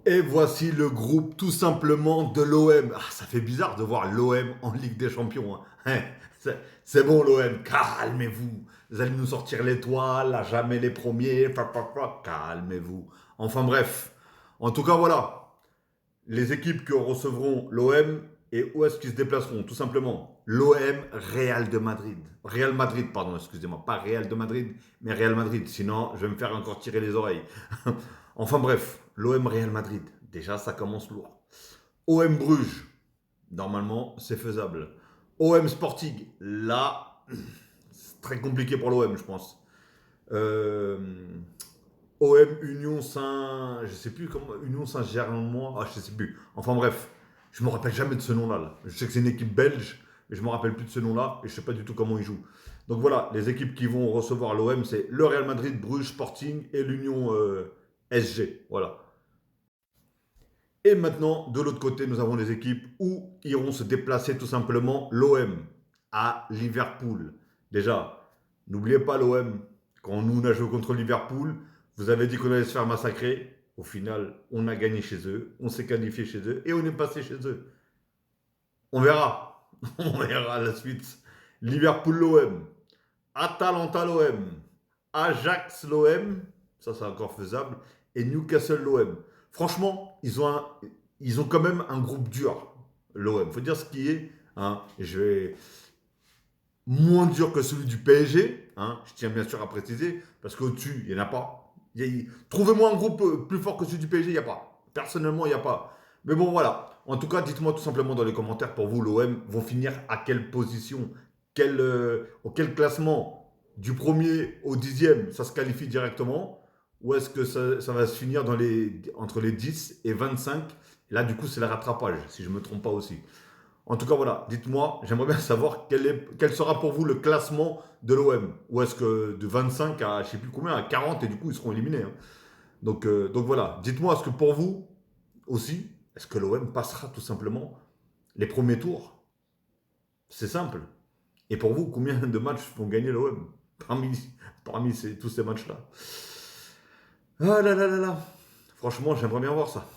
Et voici le groupe tout simplement de l'OM. Ah, ça fait bizarre de voir l'OM en Ligue des Champions, hein. C'est bon l'OM, calmez-vous. Vous allez nous sortir l'étoile, à jamais les premiers, calmez-vous. Enfin bref. En tout cas voilà, les équipes que recevront l'OM et où est-ce qu'ils se déplaceront, tout simplement. L'OM, Real de Madrid. Real Madrid, pardon, excusez-moi. Pas Real de Madrid, mais Real Madrid. Sinon, je vais me faire encore tirer les oreilles. Enfin bref, l'OM Real Madrid. Déjà, ça commence lourd. OM Bruges. Normalement, c'est faisable. OM Sporting. Là, c'est très compliqué pour l'OM, je pense. Euh, OM Union Saint. Je sais plus comment. Union Saint-Germain. Ah, je sais plus. Enfin bref, je me rappelle jamais de ce nom-là. Là. Je sais que c'est une équipe belge, mais je me rappelle plus de ce nom-là et je sais pas du tout comment ils jouent. Donc voilà, les équipes qui vont recevoir l'OM, c'est le Real Madrid, Bruges Sporting et l'Union SG. Voilà. Et maintenant, de l'autre côté, nous avons les équipes où iront se déplacer tout simplement l'OM à Liverpool. Déjà, n'oubliez pas l'OM. Quand nous, on a joué contre Liverpool, vous avez dit qu'on allait se faire massacrer. Au final, on a gagné chez eux, on s'est qualifié chez eux et on est passé chez eux. On verra. On verra la suite. Liverpool l'OM, Atalanta l'OM, Ajax l'OM, ça c'est encore faisable, et Newcastle l'OM. Franchement, ils ont quand même un groupe dur, l'OM. Faut dire ce qui est. Hein. Je vais moins dur que celui du PSG, hein, je tiens bien sûr à préciser, parce qu'au-dessus, il n'y en a pas. Trouvez-moi un groupe plus fort que celui du PSG, il n'y a pas. Personnellement, il n'y a pas. Mais bon, voilà. En tout cas, dites-moi tout simplement dans les commentaires, pour vous, l'OM vont finir à quelle position, auquel classement, du premier au dixième, ça se qualifie directement, ou est-ce que ça va se finir entre les 10 et 25. Là, du coup, c'est le rattrapage, si je ne me trompe pas aussi. En tout cas, voilà, dites-moi, j'aimerais bien savoir quel sera pour vous le classement de l'OM. Ou est-ce que de 25 à je sais plus combien, à 40, et du coup ils seront éliminés. Hein. Donc voilà, dites-moi, est-ce que pour vous aussi, est-ce que l'OM passera tout simplement les premiers tours? C'est simple. Et pour vous, combien de matchs vont gagner l'OM parmi tous ces matchs-là? Ah là là là là. Franchement, j'aimerais bien voir ça.